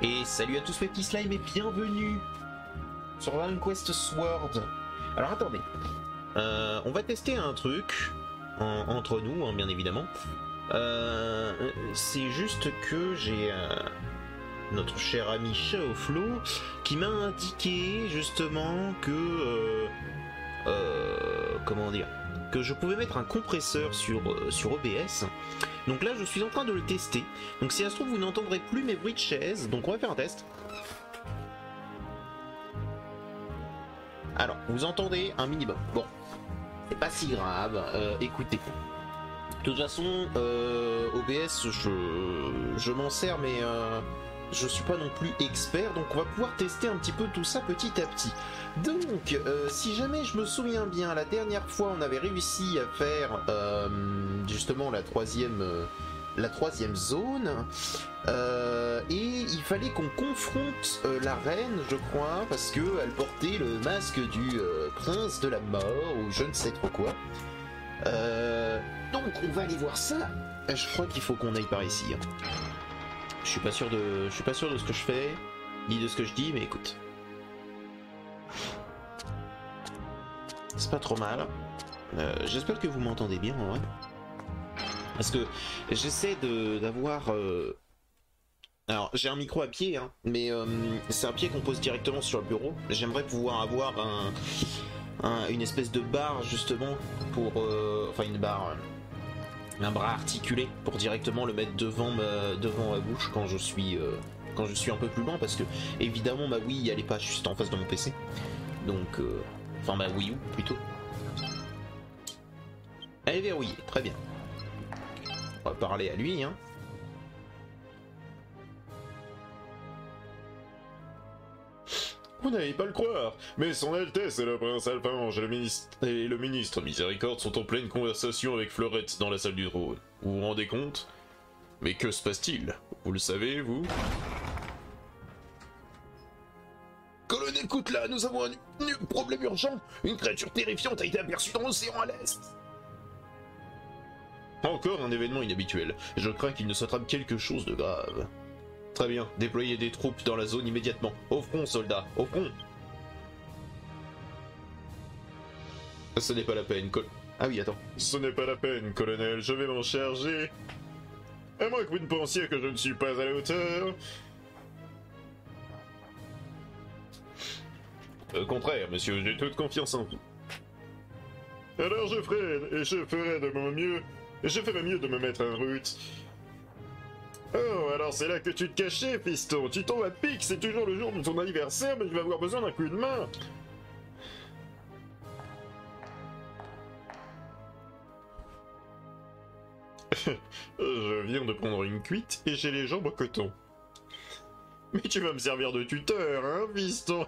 Et salut à tous mes petits slimes et bienvenue sur Dragon Quest Sword. Alors attendez, on va tester un truc entre nous, hein, bien évidemment. C'est juste que j'ai notre cher ami Shaoflo qui m'a indiqué justement que comment dire, que je pouvais mettre un compresseur sur OBS. Donc là je suis en train de le tester. Donc si ça se trouve vous n'entendrez plus mes bruits de chaise. Donc on va faire un test. Alors vous entendez un minimum. Bon, c'est pas si grave. Écoutez. De toute façon OBS je m'en sers mais je suis pas non plus expert, donc on va pouvoir tester un petit peu tout ça petit à petit. Donc, si jamais je me souviens bien, la dernière fois on avait réussi à faire justement la troisième zone, et il fallait qu'on confronte la reine, je crois, parce que elle portait le masque du prince de la mort ou je ne sais trop quoi. Donc on va aller voir ça. Je crois qu'il faut qu'on aille par ici. Je suis pas sûr de ce que je fais, ni de ce que je dis, mais écoute. C'est pas trop mal. J'espère que vous m'entendez bien, en vrai. Parce que j'essaie d'avoir... Alors, j'ai un micro à pied, hein, mais c'est un pied qu'on pose directement sur le bureau. J'aimerais pouvoir avoir une espèce de barre, justement, pour... enfin, une barre... un bras articulé pour directement le mettre devant ma bouche quand je suis un peu plus loin, parce que évidemment ma Wii elle est pas juste en face de mon PC, donc enfin ma Wii U plutôt. Elle est verrouillée, très bien. On va parler à lui, hein. Vous n'allez pas le croire, mais son Altesse et le prince Alphange et le ministre Miséricorde sont en pleine conversation avec Fleurette dans la salle du trône. Vous vous rendez compte? Mais que se passe-t-il? Vous le savez, vous? Colonel, écoute là, nous avons un problème urgent. Une créature terrifiante a été aperçue dans l'océan à l'est. Encore un événement inhabituel. Je crains qu'il ne se trame quelque chose de grave. Très bien, déployez des troupes dans la zone immédiatement. Au front, soldats, au front. Ce n'est pas la peine, Ah oui, attends. Ce n'est pas la peine, colonel, je vais m'en charger. À moins que vous ne pensiez que je ne suis pas à la hauteur. Au contraire, monsieur, j'ai toute confiance en vous. Alors je ferai de mon mieux, je ferai mieux de me mettre en route. Oh, alors c'est là que tu te cachais, fiston. Tu tombes à pic, c'est toujours le jour de ton anniversaire, mais je vais avoir besoin d'un coup de main. Je viens de prendre une cuite et j'ai les jambes au coton. Mais tu vas me servir de tuteur, hein, fiston?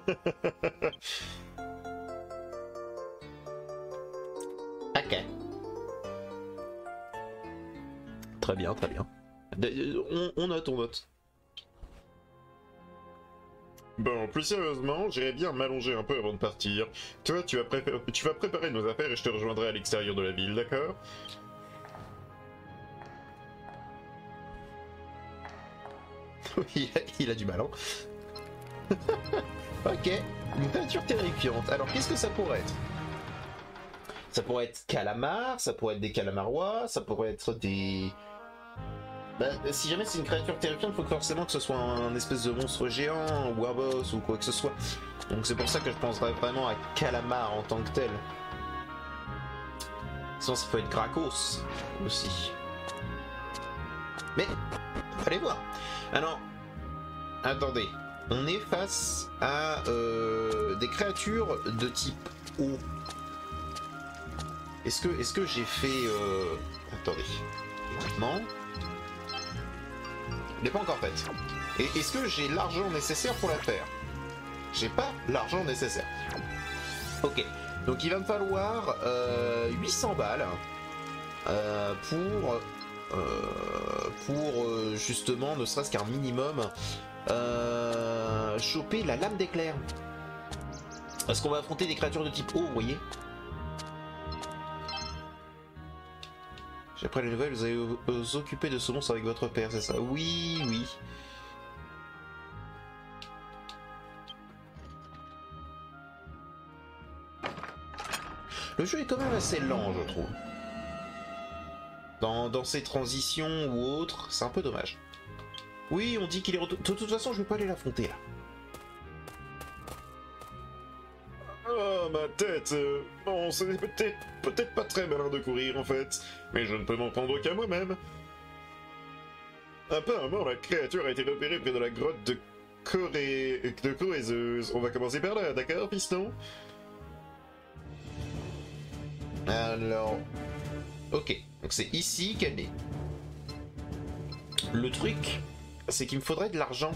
Ok. Très bien, très bien. On note, on note. Bon, plus sérieusement, j'irais bien m'allonger un peu avant de partir. Toi, tu vas préparer nos affaires et je te rejoindrai à l'extérieur de la ville, d'accord? il a du mal, hein. Ok, une peinture terrifiante. Alors, qu'est-ce que ça pourrait être? Ça pourrait être calamar, ça pourrait être des calamarois, ça pourrait être des... Bah, si jamais c'est une créature terrifiante, il faut forcément que ce soit un espèce de monstre géant, ou un boss, ou quoi que ce soit. Donc c'est pour ça que je penserais vraiment à calamar en tant que tel. Sinon ça peut être Krakos aussi. Mais, allez voir. Alors, attendez. On est face à des créatures de type eau. Est-ce que j'ai fait... Attendez. Équipement. Je l'ai pas encore faite. Et est-ce que j'ai l'argent nécessaire pour la faire? J'ai pas l'argent nécessaire. Ok. Donc il va me falloir 800 balles pour justement, ne serait-ce qu'un minimum, choper la lame d'éclair. Parce qu'on va affronter des créatures de type eau, vous voyez. J'ai appris les nouvelles, vous allez vous occuper de ce monstre avec votre père, c'est ça? Oui, oui. Le jeu est quand même assez lent, je trouve. Dans ses transitions ou autres, c'est un peu dommage. Oui, on dit qu'il est retour. De toute façon, je vais pas aller l'affronter là. Ah, ma tête. Bon, ce n'est peut-être pas très malin de courir en fait, mais je ne peux m'en prendre qu'à moi-même. Apparemment, la créature a été repérée près de la grotte de Corézeuse. On va commencer par là, d'accord, piston? Alors... Ok, donc c'est ici qu'elle est. Le truc, c'est qu'il me faudrait de l'argent.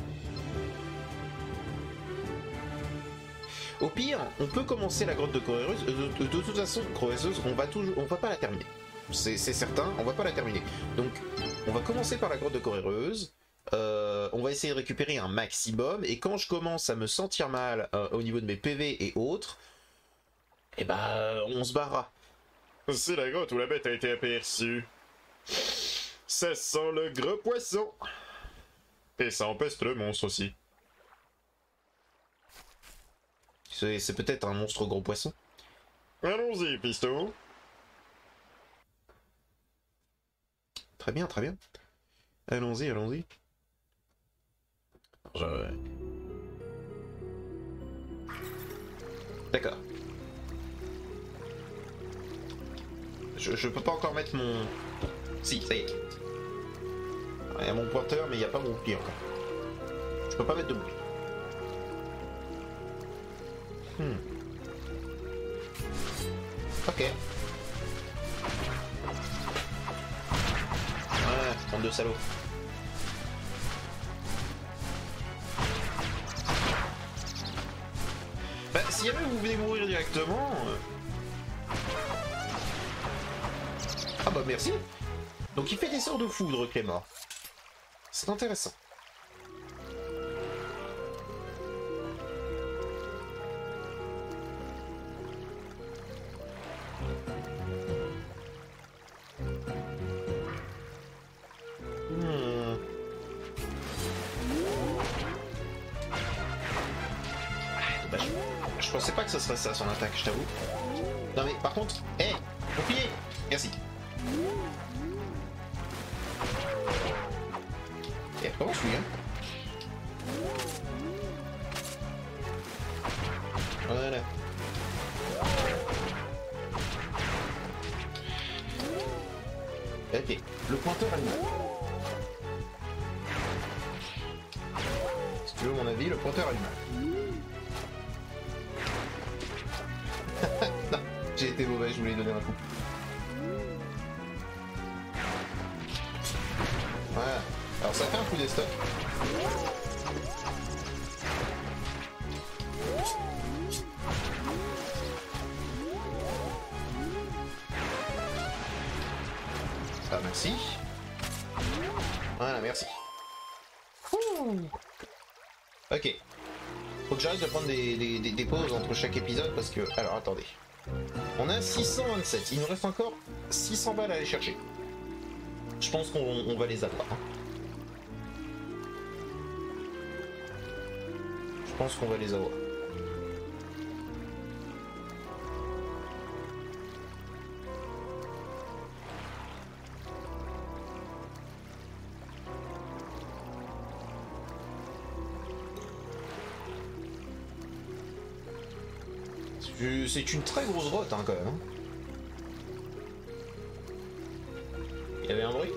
Au pire, on peut commencer la grotte de Corézeuse. De toute façon, Corézeuse, on va pas la terminer. C'est certain, on va pas la terminer. Donc, on va commencer par la grotte de Corézeuse. On va essayer de récupérer un maximum. Et quand je commence à me sentir mal au niveau de mes PV et autres, eh ben, on se barrera. C'est la grotte où la bête a été aperçue. Ça sent le gros poisson. Et ça empeste le monstre aussi. C'est peut-être un monstre gros poisson. Allons-y, piston. Très bien, très bien. Allons-y, allons-y. D'accord. Je peux pas encore mettre mon... Si, ça y est. Il y a mon pointeur, mais il n'y a pas mon bouclier encore. Je peux pas mettre de bouclier. Ok. Ouais, bande de salauds. Bah, si jamais vous venez mourir directement... Ah bah merci. Donc il fait des sorts de foudre, Clément. C'est intéressant. Je pensais pas que ce serait ça son attaque, je t'avoue. Non mais par contre, hé, bouclier. Merci. Et comment je suis, hein? Voilà. Ok, le pointeur allemand. Si tu veux mon avis, le pointeur allemand. Non, j'ai été mauvais, je voulais donner un coup. Voilà. Alors ça fait un coup d'estoc. Ah merci. Voilà, merci. Ok. Faut que j'arrête de prendre des pauses entre chaque épisode parce que... Alors attendez. On a 627. Il nous reste encore 600 balles à aller chercher. Je pense qu'on va les avoir. Hein. Je pense qu'on va les avoir. C'est une très grosse grotte, hein, quand même. Hein. Il y avait un bruit?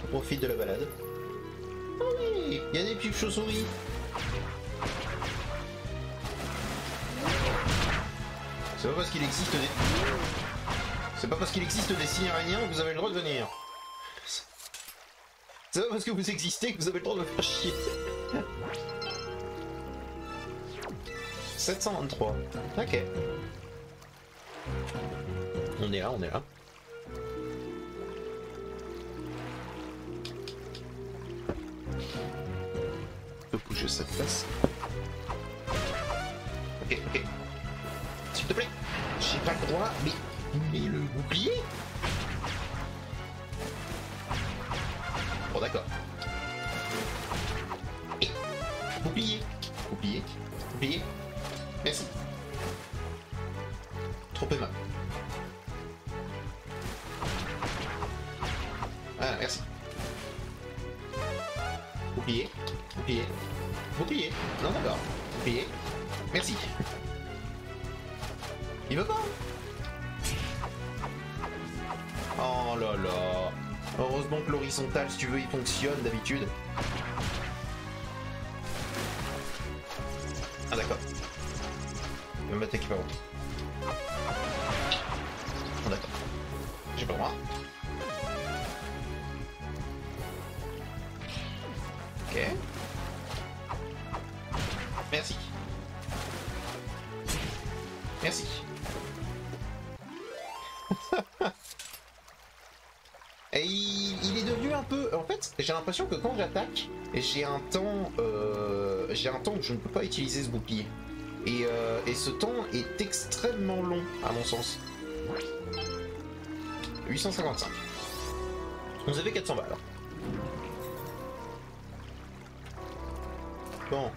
On profite de la balade. Oh oui, il y a des petites chauves-souris. C'est pas parce qu'il existe des... C'est pas parce qu'il existe des signes araignées que vous avez le droit de venir. C'est pas parce que vous existez que vous avez le droit de me faire chier. 723. Ok. On est là, on est là. Je peux bouger cette place. Ok, ok. S'il te plaît. J'ai pas le droit, mais le bouclier. Bon d'accord. Bouclier. Merci. Trop aimable. Voilà, merci. Bouclier. Bouclier. Bouclier. Non, d'accord. Bouclier. Merci. Il veut pas. Oh là là. Heureusement que l'horizontal, si tu veux, il fonctionne d'habitude. Ah d'accord. Il va m'attaquer par où? Oh d'accord. J'ai pas le droit. Ok. Merci. Merci. Et il est devenu un peu... En fait, j'ai l'impression que quand j'attaque, j'ai un temps où je ne peux pas utiliser ce bouclier. Et ce temps est extrêmement long, à mon sens. 855. Vous avez 400 balles. Bon.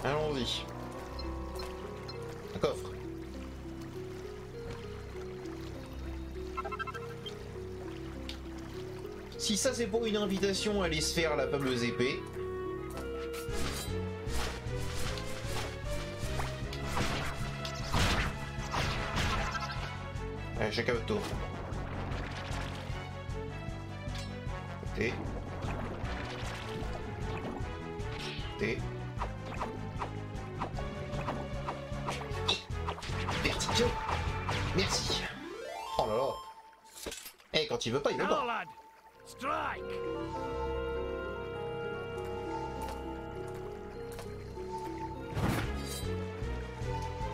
Allons-y. Un coffre. Si ça c'est pour une invitation à aller se faire la fameuse épée. Allez, chacun votre tour. T. T. Vertical. Merci. Oh là là. Eh, quand il veut pas, il veut pas. Strike!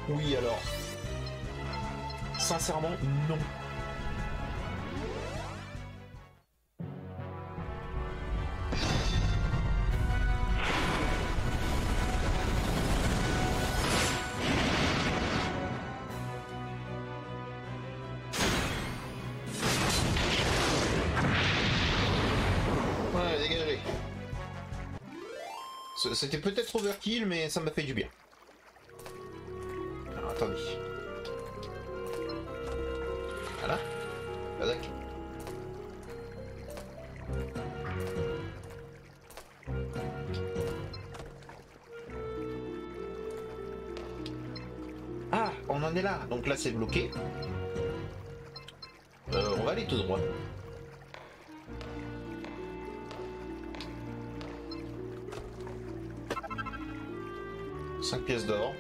Oui, alors. Sincèrement, non. Ouais, dégagez. C'était peut-être overkill, mais ça m'a fait du bien. Alors, attendez. Voilà. Tac. Ah, on en est là. Donc là, c'est bloqué. On va aller tout droit. « 5 pièces d'or.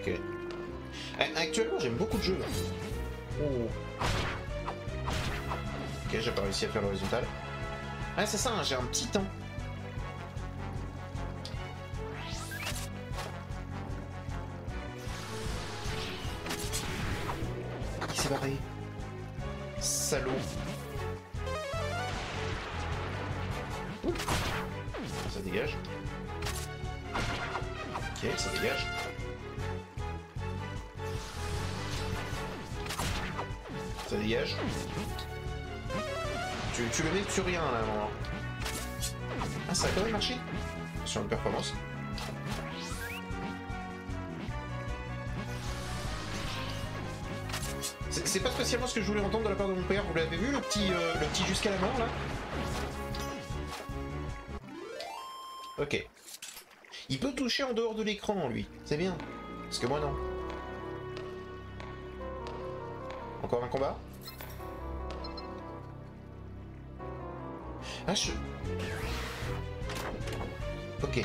Ok. Actuellement, j'aime beaucoup de jeux. Là. Oh. Ok, j'ai pas réussi à faire l'horizontale. Ah, c'est ça, hein, j'ai un petit temps. Il s'est barré. Salaud. Ça dégage. Ok, ça dégage. Ça dégage. Tu le mets sur rien là, à un moment. Ah, ça a quand même marché. Sur une performance. C'est pas spécialement ce que je voulais entendre de la part de mon père. Vous l'avez vu, le petit jusqu'à la mort là? Ok. Il peut toucher en dehors de l'écran, lui. C'est bien. Parce que moi, non. Encore un combat? Ah, je... Ok.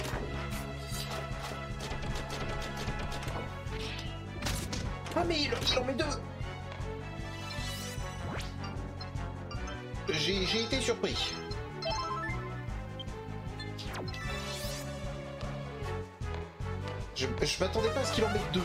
Ah, mais il en met deux! J'ai été surpris. Je m'attendais pas à ce qu'il en mette deux.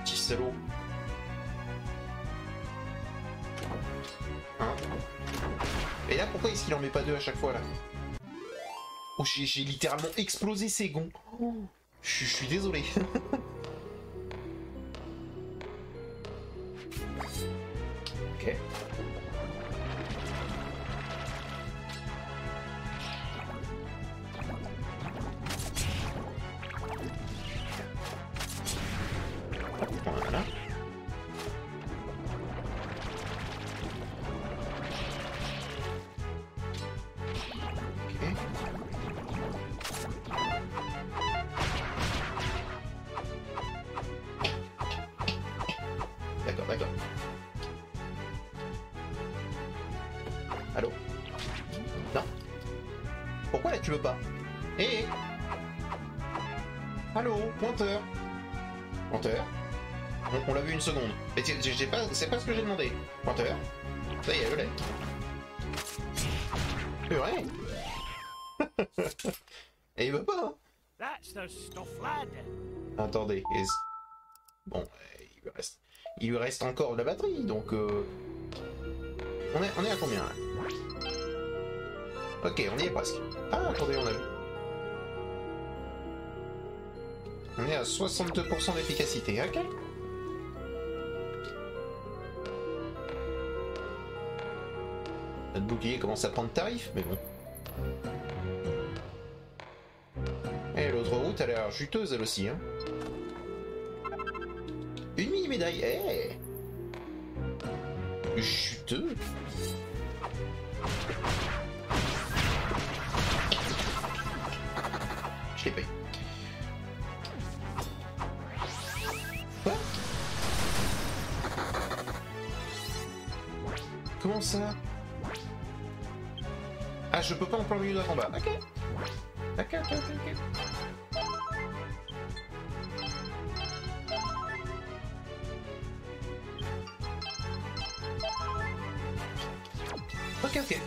Petit salaud. Et là, pourquoi est-ce qu'il en met pas deux à chaque fois, là? Oh, j'ai littéralement explosé ses gonds. Oh, je suis désolé. Ok. Voilà. Ok. D'accord, d'accord. Allô? Non. Pourquoi là tu veux pas? Hé, allô, pointeur. Pointeur. On l'a vu une seconde. Mais j'ai pas, c'est pas ce que j'ai demandé. Pointeur. Ça y est, je l'ai. C'est vrai. Et il veut pas, hein. That's the stuff, lad. Attendez. Bon, il lui reste encore de la batterie, donc on est à combien là? Ok, on y est presque. Ah, attendez, on a vu. On est à 62% d'efficacité, ok. Notre bouclier commence à prendre tarif, mais bon. Et l'autre route, elle a l'air juteuse, elle aussi, hein. Une mini-médaille, eh. Juteux. Je l'ai payé. Quoi? Comment ça? Ah, je peux pas en plein milieu d'un combat. Ok. Ok, ok, ok, ok. Ok, ok.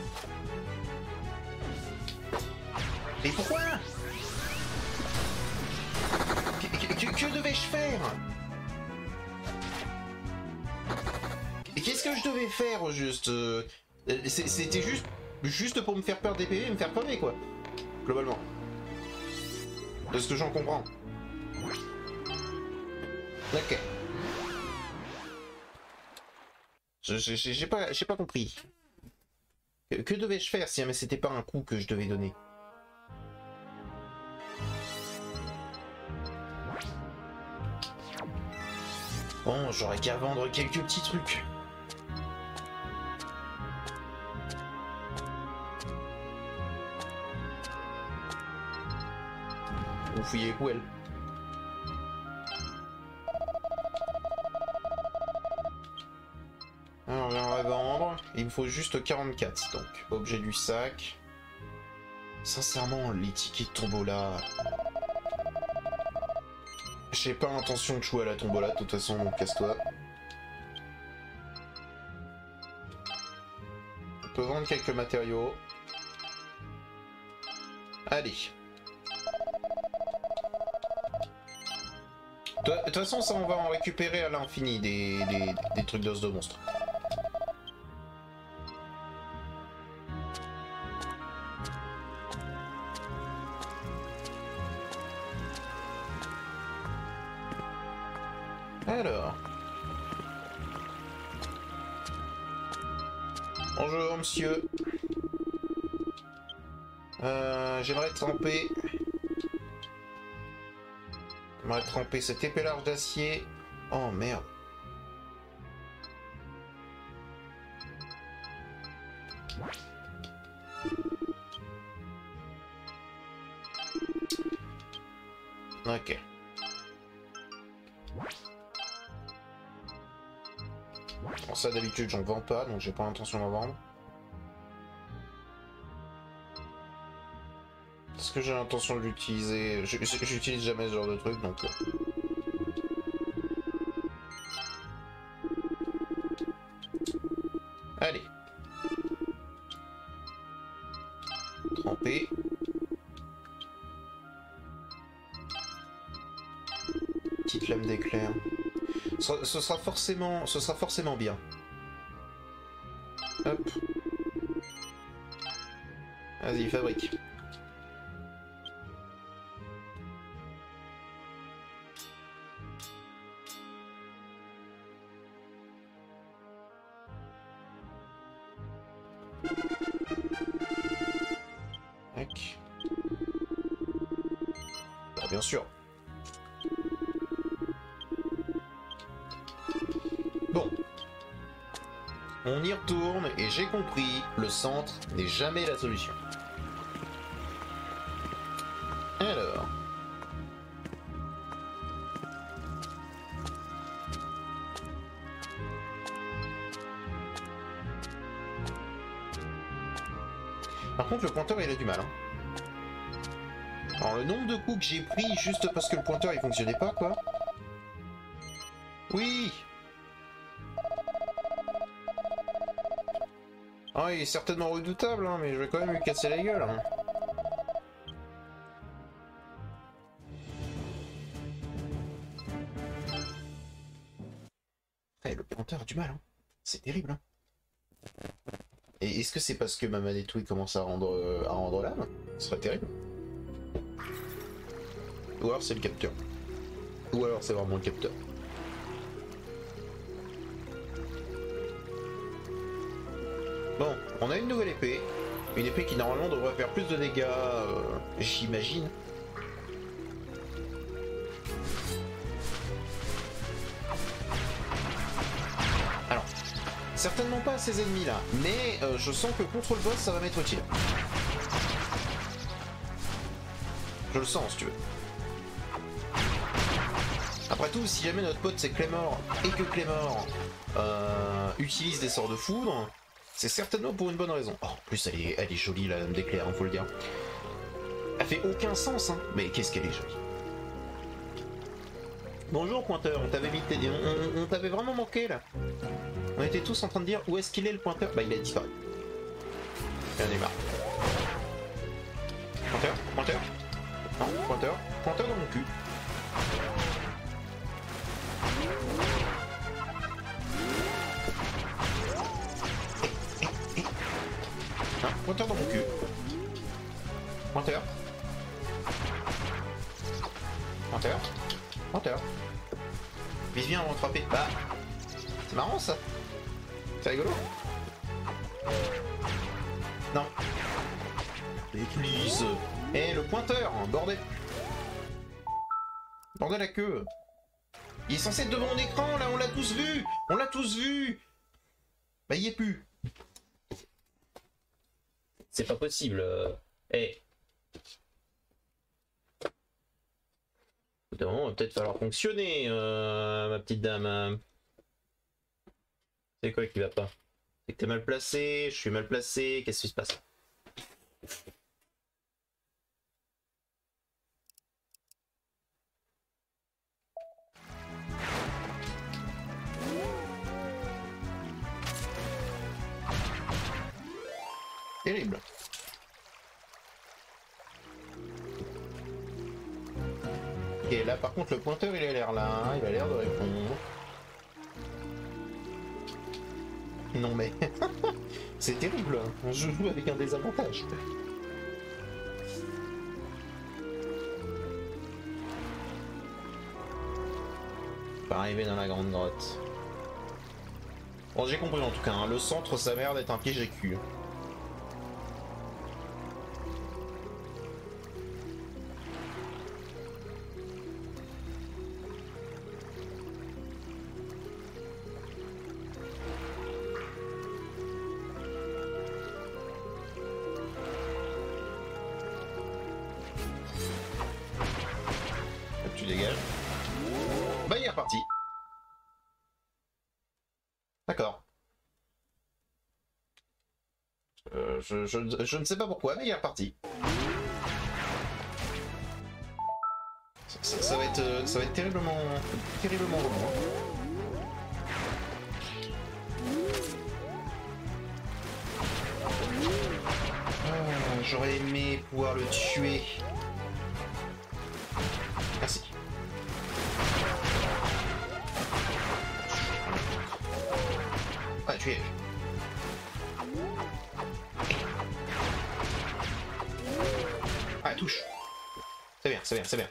Et pourquoi? Que devais-je faire? Qu'est-ce que je devais faire au juste? C'était juste pour me faire perdre des PV et me faire crever, quoi. Globalement. De ce que j'en comprends. Ok. J'ai pas compris. Que devais-je faire si jamais c'était pas un coup que je devais donner? Bon, j'aurais qu'à vendre quelques petits trucs. Ou fouiller les poêles. Alors, on va vendre. Il me faut juste 44, donc objet du sac. Sincèrement, les tickets de tombola. J'ai pas l'intention de jouer à la tombola, de toute façon, donc casse-toi. On peut vendre quelques matériaux. Allez. De toute façon, ça, on va en récupérer à l'infini des trucs d'os de monstre. Alors. Bonjour, monsieur. J'aimerais tremper cette épée large d'acier. Oh merde. Ok. Bon, ça d'habitude j'en vends pas, donc j'ai pas l'intention d'en vendre. Est-ce que j'ai l'intention de l'utiliser? J'utilise jamais ce genre de truc, donc... Allez. Tremper. Petite lame d'éclair. Ce sera forcément bien. Hop. Vas-y, fabrique. Tac. Bah, bien sûr. Bon. On y retourne et j'ai compris, le centre n'est jamais la solution. Alors. Par contre, le pointeur il a du mal. Hein. Alors, le nombre de coups que j'ai pris juste parce que le pointeur il fonctionnait pas, quoi. Oui! Ah, il est certainement redoutable, hein, mais je vais quand même lui casser la gueule. Hein. Le pointeur a du mal, hein. C'est terrible. Hein. Et est-ce que c'est parce que ma manette Wii commence à rendre l'âme? Ce serait terrible. Ou alors c'est le capteur. Ou alors c'est vraiment le capteur. Bon, on a une nouvelle épée. Une épée qui normalement devrait faire plus de dégâts, j'imagine. Alors, certainement pas à ces ennemis là, mais je sens que contre le boss ça va m'être utile. Je le sens si tu veux. Après tout, si jamais notre pote c'est Claymore et que Claymore utilise des sorts de foudre, c'est certainement pour une bonne raison. Oh, en plus elle est jolie la lame d'éclair, hein, faut le dire. Elle fait aucun sens, hein, mais qu'est-ce qu'elle est jolie. Bonjour pointeur, on t'avait mis on t'avait vraiment manqué là. On était tous en train de dire où est-ce qu'il est le pointeur. Bah il a disparu. Il en est marre. Pointeur, pointeur. Non, pointeur, pointeur dans mon cul. Non, pointeur dans mon cul. Pointeur. Pointeur. Pointeur. Vise bien avant de frapper. Bah. C'est marrant ça. C'est rigolo. Non. Église. Eh, le pointeur, bordel. Bordel la queue. Il est censé être devant mon écran, là, on l'a tous vu. On l'a tous vu. Bah, il y est plus. C'est pas possible. Eh. Au bout d'un moment, il va peut-être falloir fonctionner, ma petite dame. C'est quoi qui va pas? C'est que t'es mal placé, je suis mal placé, qu'est-ce qui se passe? Terrible. Ok, là par contre le pointeur il a l'air là, hein, il a l'air de répondre. Non mais... c'est terrible, je joue avec un désavantage. Pas arriver dans la grande grotte. Bon j'ai compris en tout cas, hein, le centre ça a l'air d'être un piège à cul. Tu dégages. Bah il est reparti. D'accord. Je ne sais pas pourquoi, mais il est reparti. Ça va être terriblement long. J'aurais aimé pouvoir le tuer. Merci. Ah, tu es. c'est bien, c'est bien.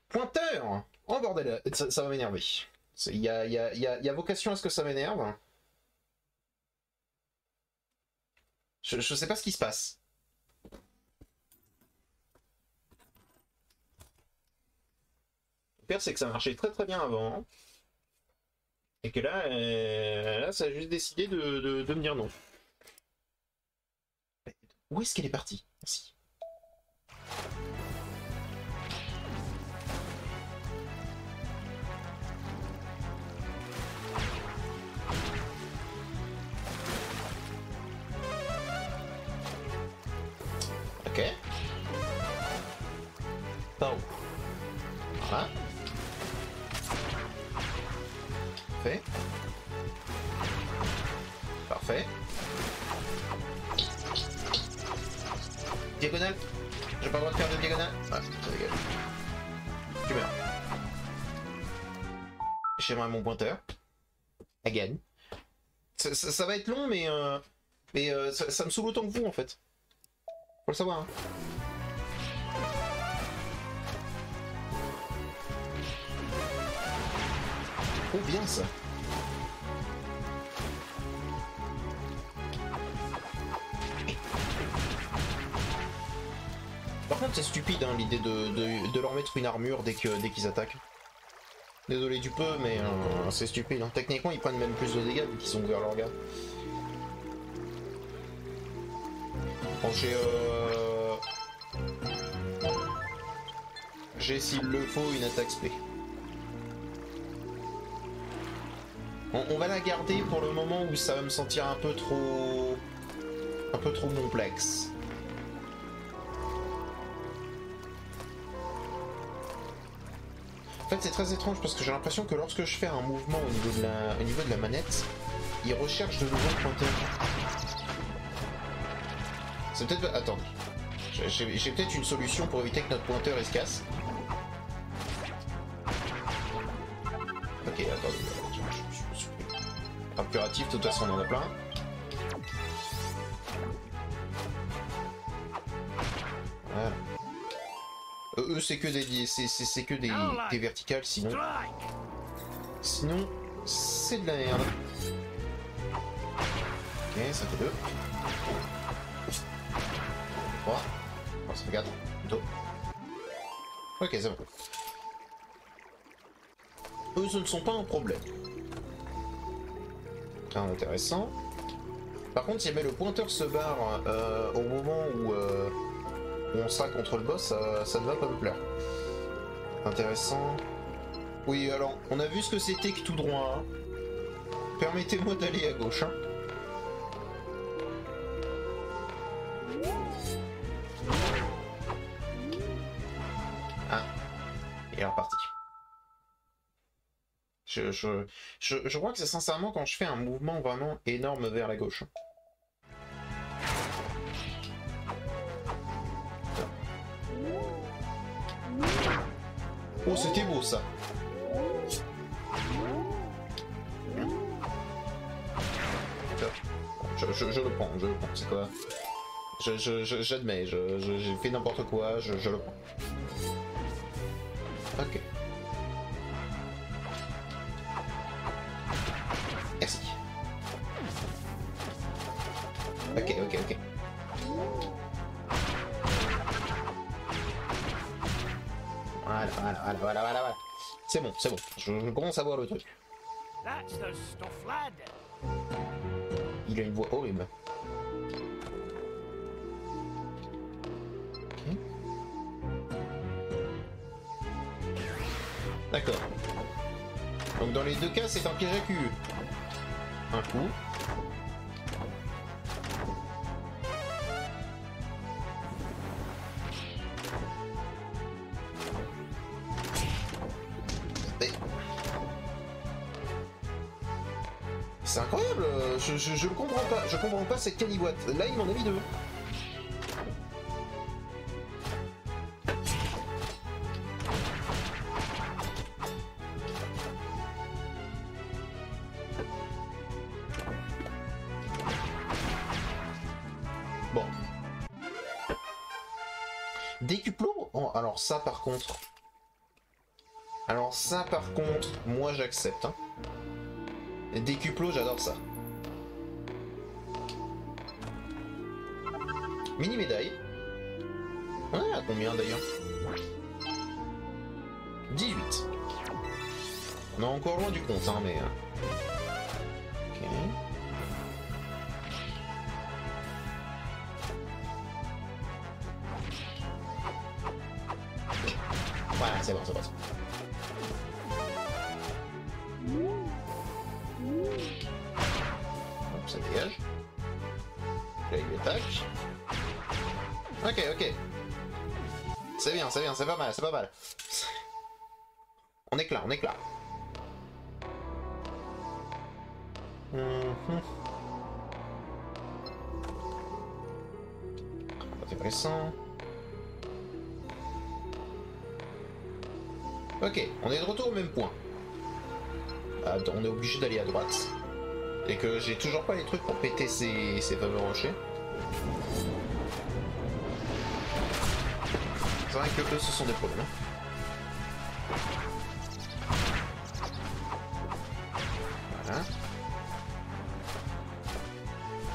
Pointeur! Oh bordel, ça va m'énerver. Il y a vocation à ce que ça m'énerve. Je sais pas ce qui se passe. Le pire, c'est que ça marchait très très bien avant. Et que là, ça a juste décidé de me dire non. Où est-ce qu'elle est partie? Merci. Ok. Par où? Voilà. Parfait. Parfait. Diagonale. J'ai pas le droit de faire de diagonale. Ah, ça dégage. Tu meurs. J'aimerais mon pointeur. Again. Ça va être long, mais ça me saoule autant que vous en fait. Faut le savoir. Hein. Oh bien ça. Par contre c'est stupide hein, l'idée de leur mettre une armure dès qu'ils attaquent. Désolé du peu mais c'est stupide. Hein. Techniquement ils prennent même plus de dégâts vu qu'ils sont ouverts leur garde. Bon j'ai s'il le faut une attaque spé. On va la garder pour le moment où ça va me sentir un peu trop complexe. En fait c'est très étrange parce que j'ai l'impression que lorsque je fais un mouvement au niveau de la manette, il recherche de nouveaux pointeurs. C'est peut-être... Attends. J'ai peut-être une solution pour éviter que notre pointeur il se casse. Ok, attendez. Pas curatif, de toute façon on en a plein. Voilà. Eux c'est que des verticales sinon. Sinon c'est de la merde. Ok, ça fait 2. 3. Oh, ça fait 4. Plutôt. Ok, c'est bon. Eux ce ne sont pas un problème. Intéressant. Par contre, si jamais le pointeur se barre au moment où on sera contre le boss, ça ne va pas me plaire. Intéressant. Oui, alors, on a vu ce que c'était que tout droit. Hein. Permettez-moi d'aller à gauche. Hein. Ah. Il est reparti. Je crois que c'est sincèrement quand je fais un mouvement vraiment énorme vers la gauche. Oh, c'était beau ça. Je le prends, c'est quoi? J'admets, j'ai fait n'importe quoi, je le prends. Ok. Merci. Ok. Voilà. C'est bon. Je commence à voir le truc. Il a une voix horrible. Ok. D'accord. Donc dans les deux cas, c'est un piège à cul. Un coup. C'est incroyable Je comprends pas cette caniboîte. Là, il m'en a mis deux. Bon. Décuplot? Oh, alors ça par contre... moi j'accepte. Hein. Décuplot, j'adore ça. Mini médaille. On est à combien d'ailleurs? 18. On est encore loin du compte, hein, mais... Ok. Voilà, c'est bon, c'est bon. Hop, ça dégage. Là, il attaque. Ok. C'est bien, c'est pas mal. On éclate. Intéressant. Ok, on est de retour au même point. On est obligé d'aller à droite. Et que j'ai toujours pas les trucs pour péter ces fameux rochers. C'est vrai que eux, ce sont des problèmes. Voilà.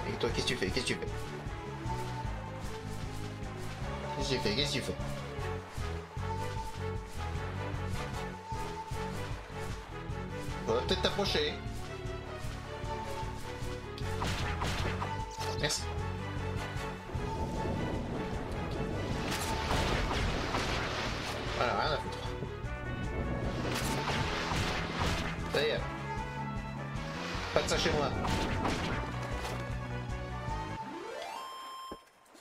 Et toi, qu'est-ce que tu fais? Qu'est-ce que tu fais? On va peut-être t'approcher. Merci. Voilà, rien à foutre. Ça y est. Pas de ça chez moi.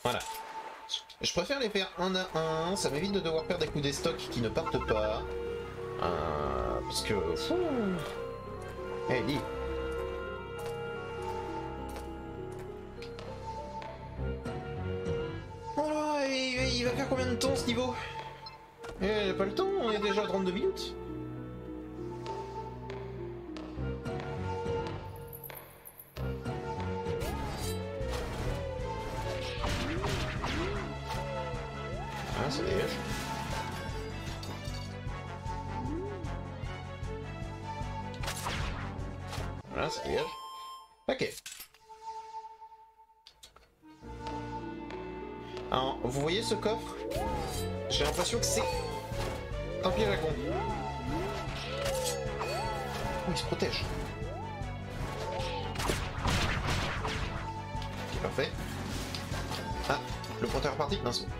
Voilà. Je préfère les faire un à un, ça m'évite de devoir perdre des coups des stocks qui ne partent pas. Parce que... Eh, dis. Oh, il va faire combien de temps ce niveau? Eh, pas le temps, on est déjà à 32 minutes. Ah, ça dégage. Voilà, ça dégage. Ok. Alors, vous voyez ce coffre? J'ai l'impression que c'est un piège à con. Oh, il se protège. Ok, parfait. Ah, le pointeur est reparti? Non, c'est bon.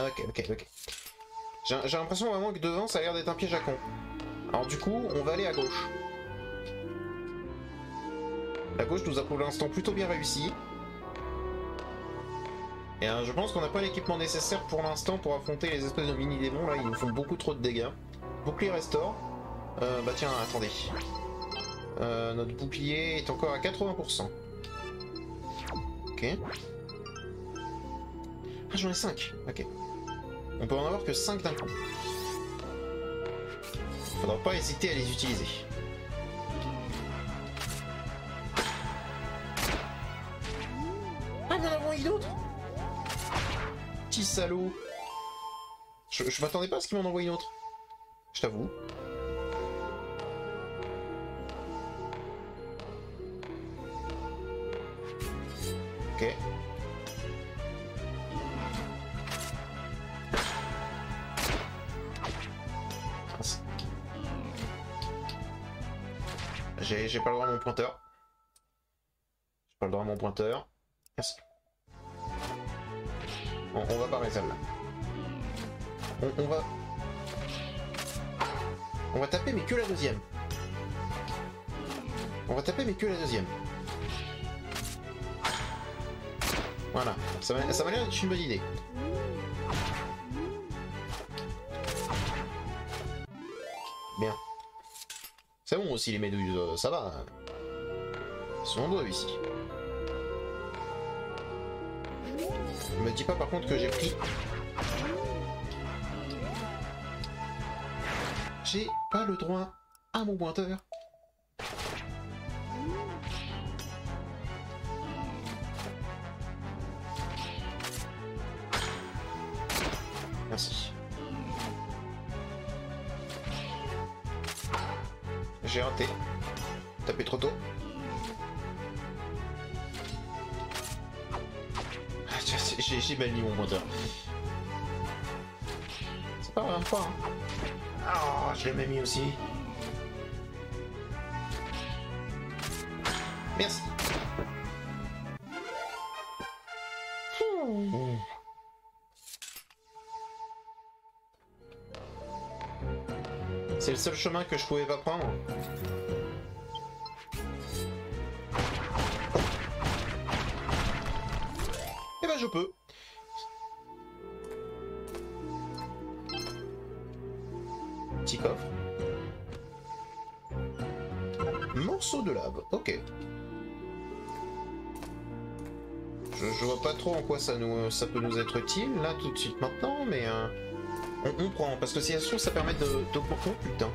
Ok. J'ai l'impression vraiment que devant, ça a l'air d'être un piège à con. Alors du coup, on va aller à gauche. La gauche nous a pour l'instant plutôt bien réussi. Et je pense qu'on n'a pas l'équipement nécessaire pour l'instant pour affronter les espèces de mini-démons. Là, ils nous font beaucoup trop de dégâts. Bouclier restaure. Bah tiens, attendez. Notre bouclier est encore à 80%. Ok. Ah, j'en ai 5. Ok. On peut en avoir que 5 d'un coup. Faudra pas hésiter à les utiliser. Ah, il y en a envoyé d'autres. Petit salaud. Je m'attendais pas à ce qu'il m'en envoie une autre. Je t'avoue. Ok. J'ai pas le droit à mon pointeur. J'ai pas le droit à mon pointeur. Merci. On va barrer celle-là. On va taper mais que la deuxième. Voilà, ça m'a l'air d'être une bonne idée. Bien. C'est bon, longs aussi les méduses, ça va. Ils sont nombreux ici. Me dis pas par contre que j'ai pris... J'ai pas le droit à mon pointeur. Merci. J'ai raté. Tapé trop tôt. J'ai mal mis mon pointeur. C'est pas grave, pas. Ah, je l'ai même mis aussi. Merci. C'est le seul chemin que je pouvais pas prendre. Eh ben je peux. Petit coffre. Morceau de lave, ok. Je vois pas trop en quoi ça peut nous être utile, là, tout de suite maintenant, mais... on prend, parce que c'est sûr ça permet de... Oh putain.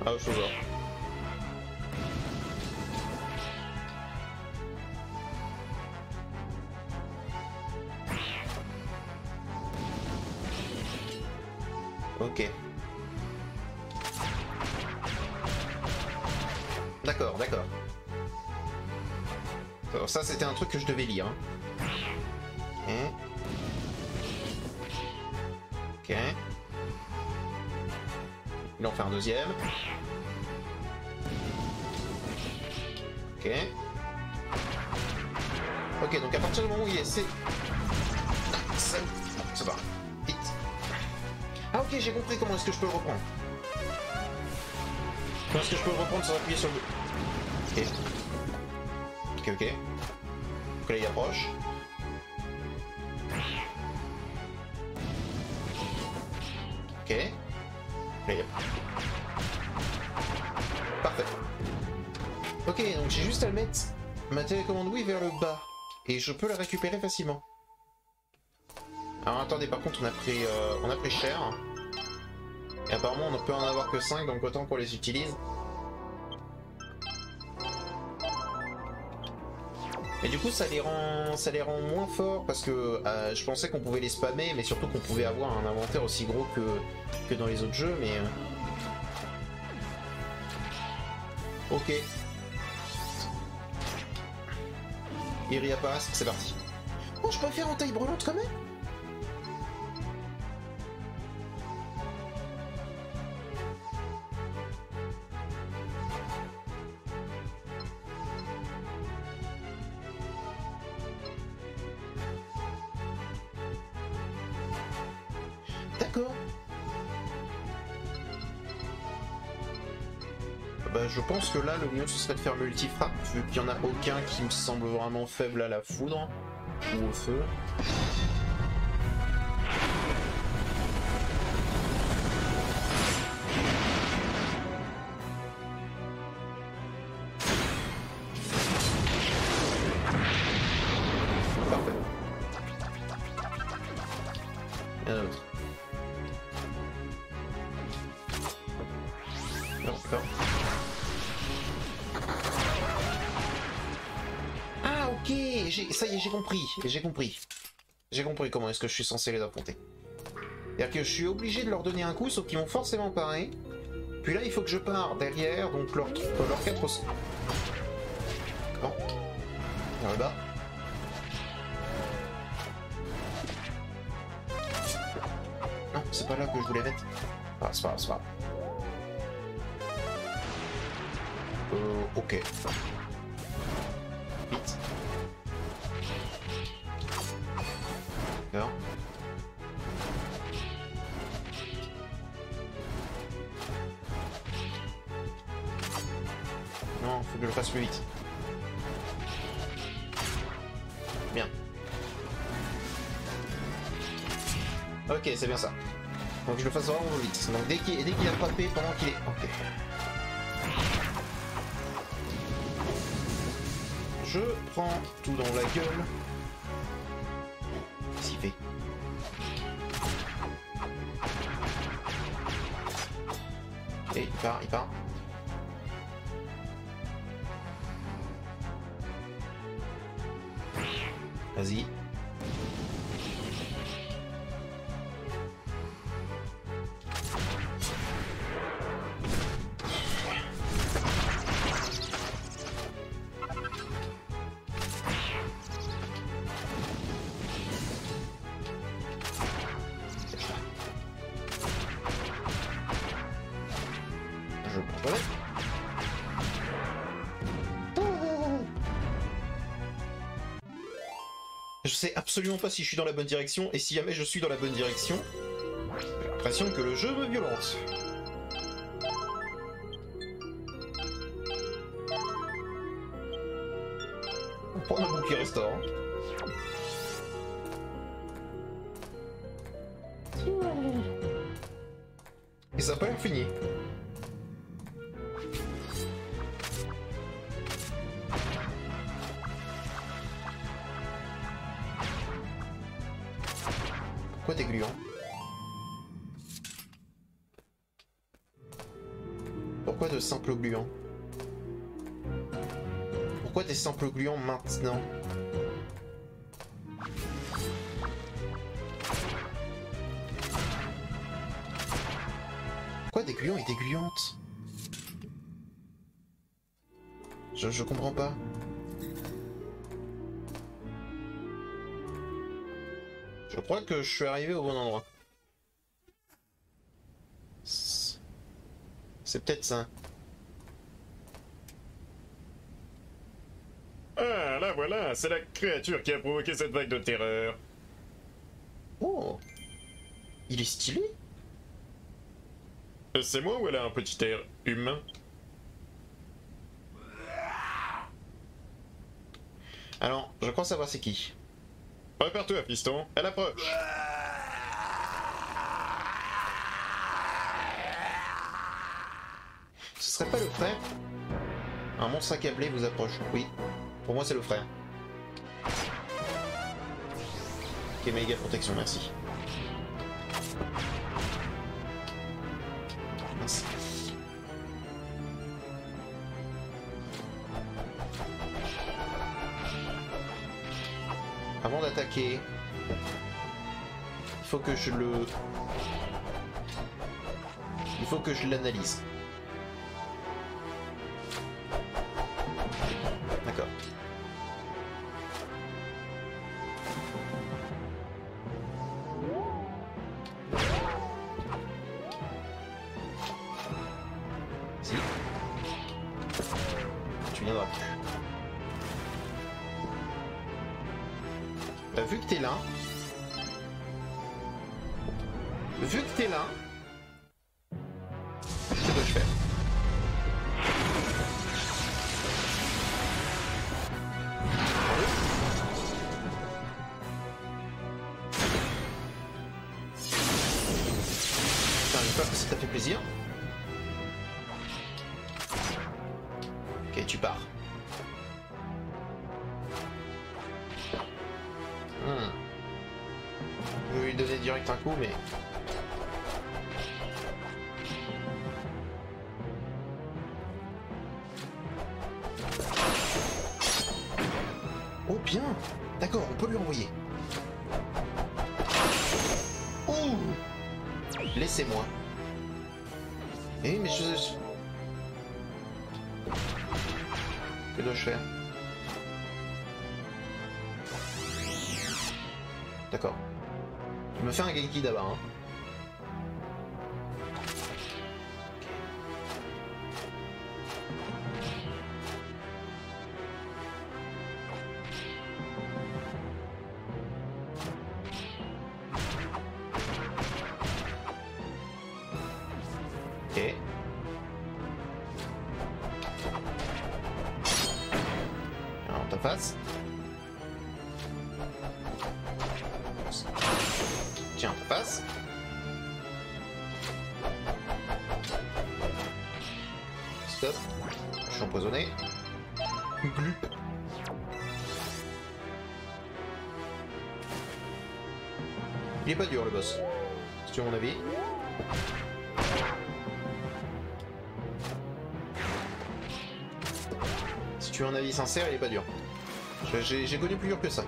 Ah, je vois. Ok. D'accord, d'accord. Alors ça c'était un truc que je devais lire. Hein. Ok. Il en fait un deuxième. Ok. Ok, donc à partir du moment où il est... C'est... Ça va. Vite. Ah ok, j'ai compris comment est-ce que je peux le reprendre. Comment est-ce que je peux le reprendre sans appuyer sur le... Ok. Ok, ok. Donc là il approche. Ok. Là il approche. Parfait. Ok, donc j'ai juste à le mettre, ma télécommande Wii vers le bas. Et je peux la récupérer facilement. Alors attendez, par contre on a pris cher. Et apparemment on ne peut en avoir que 5, donc autant qu'on les utilise. Et du coup ça les rend moins forts parce que je pensais qu'on pouvait les spammer, mais surtout qu'on pouvait avoir un inventaire aussi gros que dans les autres jeux, mais... Ok. Iria passe, c'est parti. Oh, je peux faire en taille brûlante quand même. D'accord. Bah, je pense que là, le mieux ce serait de faire multi-frappe, vu qu'il n'y en a aucun qui me semble vraiment faible à la foudre ou au feu. Parfait. Il y en a un autre. Non, non. Ok, ça y est, j'ai compris. J'ai compris comment est-ce que je suis censé les affronter. C'est-à-dire que je suis obligé de leur donner un coup, sauf qu'ils vont forcément parer. Puis là, il faut que je pars derrière, donc leur 4 aussi. D'accord. Vers le bas. Non, c'est pas là que je voulais mettre. Ah, c'est pas grave, c'est pas grave. Ok. Vite. D'accord. Non, faut que je le fasse plus vite. Bien. Ok, c'est bien ça. Donc je le fasse vraiment vite. Donc dès qu'il a frappé pendant qu'il est... Ok. Je prends tout dans la gueule. Qu'est-ce qu'il fait? Et il part, il part. Vas-y. Je prends pas. Je sais absolument pas si je suis dans la bonne direction, et si jamais je suis dans la bonne direction, j'ai l'impression que le jeu me violente. On prend un bouclier restaurant. Et ça n'a pas l'air fini. Pourquoi t'es gluant? Pourquoi de simples gluants? Pourquoi des simples gluants maintenant? Pourquoi des gluants et des gluantes? Je comprends pas. Je crois que je suis arrivé au bon endroit. C'est peut-être ça. Ah, là voilà, c'est la créature qui a provoqué cette vague de terreur. Oh! Il est stylé? C'est moi ou elle a un petit air humain? Alors, je crois savoir c'est qui. Prépare-toi, fiston, elle approche. Ce serait pas le frère? Un monstre accablé vous approche. Oui. Pour moi, c'est le frère. Ok, méga protection, merci. Mince. Avant d'attaquer, il faut que je le... Il faut que je l'analyse. D'accord. Si. Tu viendras plus. Vu que t'es là... Vu que t'es là... Que dois-je faire? J'espère que ça t'a fait plaisir. Ok, tu pars. Je vais lui donner direct un coup, mais... Oh bien! D'accord, on peut lui envoyer. Ouh! Laissez-moi. Eh mais je... Que dois-je faire? D'accord. Je me fais un Genki d'abord, hein. Ok. Alors, ta face. Tiens, ta face. Stop. Je suis empoisonné. Glup. Il est pas dur le boss. Si tu veux mon avis. Si tu veux un avis sincère, il est pas dur. J'ai connu plus dur que ça.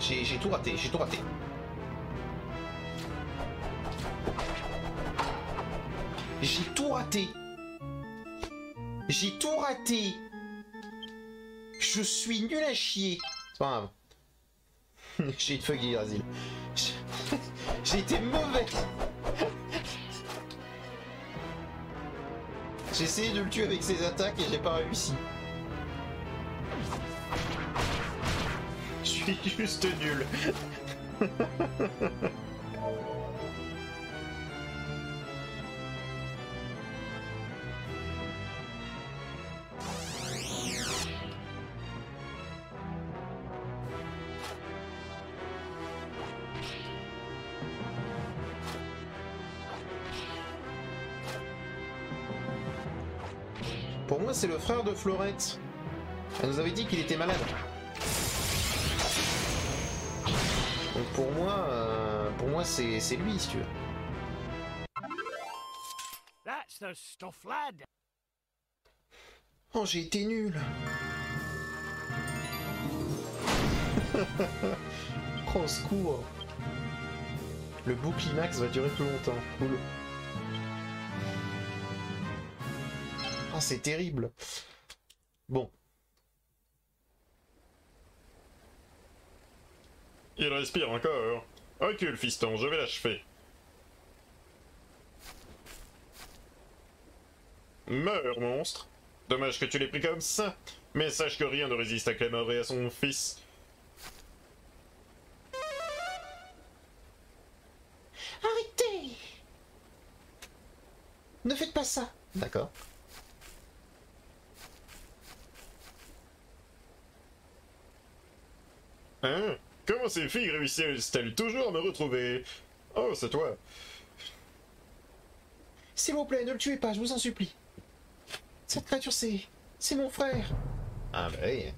J'ai tout raté, j'ai tout raté. J'ai tout raté. J'ai tout raté. Je suis nul à chier. C'est pas grave. J'ai une feuille d'Yggdrasil. J'ai été mauvais. J'ai essayé de le tuer avec ses attaques et j'ai pas réussi. Je suis juste nul. Pour moi, c'est le frère de Florette. Elle nous avait dit qu'il était malade. Donc pour moi c'est lui, si tu veux. That's the stuff, lad. Oh, j'ai été nul. Oh, au secours. Le beau climax va durer plus longtemps. Cool. Oh, c'est terrible. Bon. Il respire encore. Recule, fiston, je vais l'achever. Meurs, monstre. Dommage que tu l'aies pris comme ça. Mais sache que rien ne résiste à Claymore et à son fils. Arrêtez! Ne faites pas ça. D'accord. Hein? Comment ces filles réussissent-elles toujours à me retrouver? Oh, c'est toi. S'il vous plaît, ne le tuez pas, je vous en supplie. Cette créature, c'est mon frère. Ah bah oui,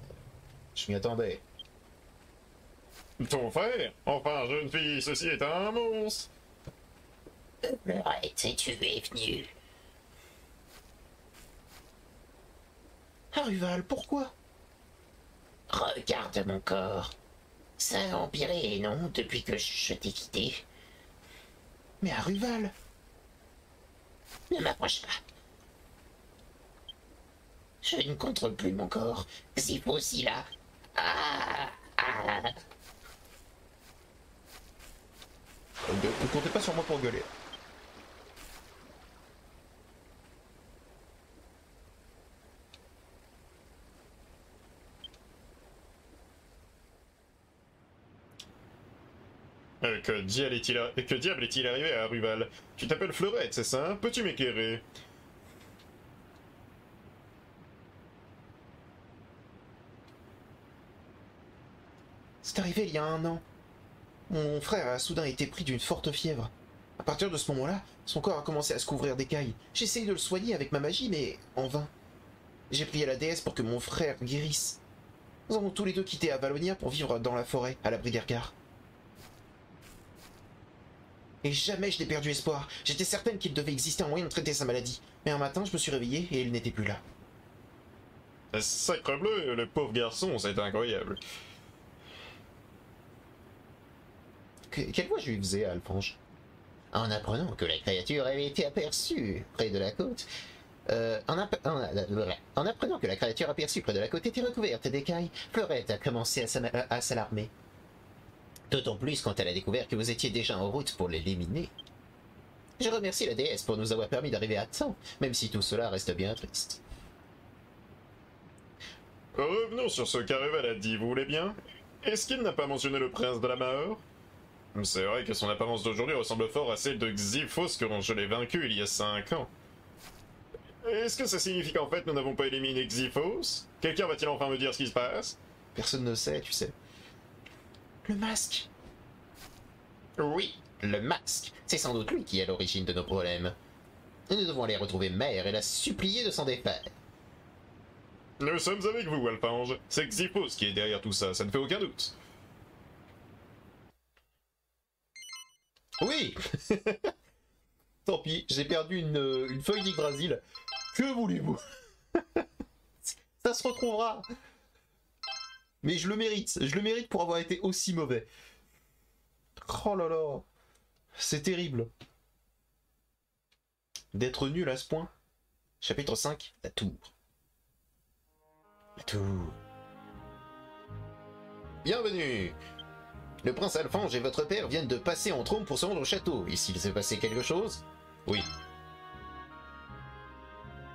je m'y attendais. Ton frère? Enfin, jeune fille, ceci est un monstre. Fleurette, tu es venu. Aruval, pourquoi? Regarde mon corps. Ça a empiré, non, depuis que je t'ai quitté. Mais Aruval. Ne m'approche pas. Je ne contrôle plus mon corps. Xiph aussi là. Ne comptez pas sur moi pour gueuler. Que diable est-il arrivé à Ruval? Tu t'appelles Fleurette, c'est ça? Peux-tu m'éclairer? C'est arrivé il y a 1 an. Mon frère a soudain été pris d'une forte fièvre. À partir de ce moment-là, son corps a commencé à se couvrir d'écailles. J'ai essayé de le soigner avec ma magie, mais en vain. J'ai prié à la déesse pour que mon frère guérisse. Nous avons tous les deux quitté Avalonia pour vivre dans la forêt, à l'abri d'Ergar. Et jamais je n'ai perdu espoir. J'étais certaine qu'il devait exister un moyen de traiter sa maladie. Mais un matin, je me suis réveillée et il n'était plus là. Sacre bleu, le pauvre garçon, c'est incroyable. Quelle voix je lui faisais à Alphonse? En apprenant que la créature avait été aperçue près de la côte, en apprenant que la créature aperçue près de la côte était recouverte d'écailles, Fleurette a commencé à s'alarmer. D'autant plus quand elle a découvert que vous étiez déjà en route pour l'éliminer. Je remercie la déesse pour nous avoir permis d'arriver à temps, même si tout cela reste bien triste. Revenons sur ce qu'Areval a dit, vous voulez bien? Est-ce qu'il n'a pas mentionné le prince de la mort? C'est vrai que son apparence d'aujourd'hui ressemble fort à celle de Xyphos quand je l'ai vaincu il y a 5 ans. Est-ce que ça signifie qu'en fait nous n'avons pas éliminé Xyphos? Quelqu'un va-t-il enfin me dire ce qui se passe? Personne ne sait, tu sais. Le masque. Oui. Le masque. C'est sans doute lui qui est à l'origine de nos problèmes. Et nous devons aller retrouver Mère et la supplier de s'en défaire. Nous sommes avec vous, Alphange. C'est Xyphos qui est derrière tout ça, ça ne fait aucun doute. Oui. Tant pis, j'ai perdu une feuille d'Yggdrasil. Que voulez-vous? Ça se retrouvera. Mais je le mérite pour avoir été aussi mauvais. Oh là là, c'est terrible. D'être nul à ce point. Chapitre 5, la tour. La tour. Bienvenue. Le prince Alphange et votre père viennent de passer en trône pour se rendre au château. Et s'il s'est passé quelque chose? Oui.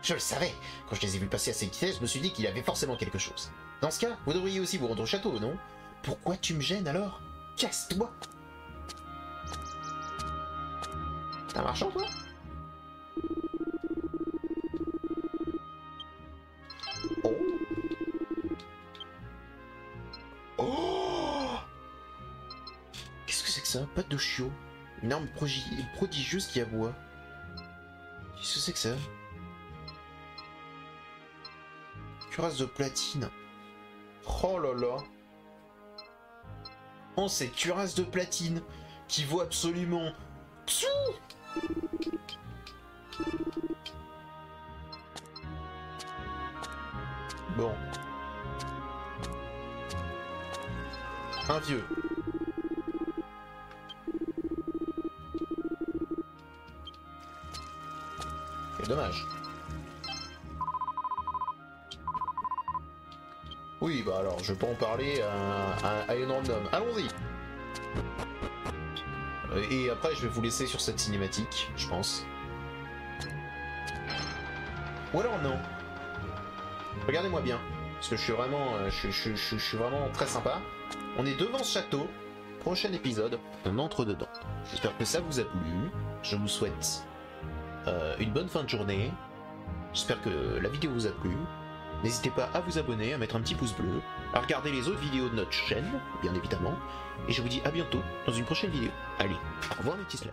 Je le savais. Quand je les ai vus passer à cette vitesse, je me suis dit qu'il y avait forcément quelque chose. Dans ce cas, vous devriez aussi vous rendre au château, non? Pourquoi tu me gênes alors? Casse-toi! T'es un marchand, toi? Oh! Oh! Qu'est-ce que c'est que ça? Patte de chiot. Une arme prodigieuse qui aboie. Qu'est-ce que c'est que ça? Cuirasse de platine. Oh là là. Oh, cette cuirasse de platine qui vaut absolument... Psou! Bon. Un vieux. C'est dommage. Oui, bah alors, je peux en parler à un random. Allons-y. Et après, je vais vous laisser sur cette cinématique, je pense. Ou alors non. Regardez-moi bien, parce que je suis vraiment, je suis vraiment très sympa. On est devant ce château. Prochain épisode, on entre dedans. J'espère que ça vous a plu. Je vous souhaite une bonne fin de journée. J'espère que la vidéo vous a plu. N'hésitez pas à vous abonner, à mettre un petit pouce bleu, à regarder les autres vidéos de notre chaîne, bien évidemment. Et je vous dis à bientôt dans une prochaine vidéo. Allez, au revoir les petits slimes.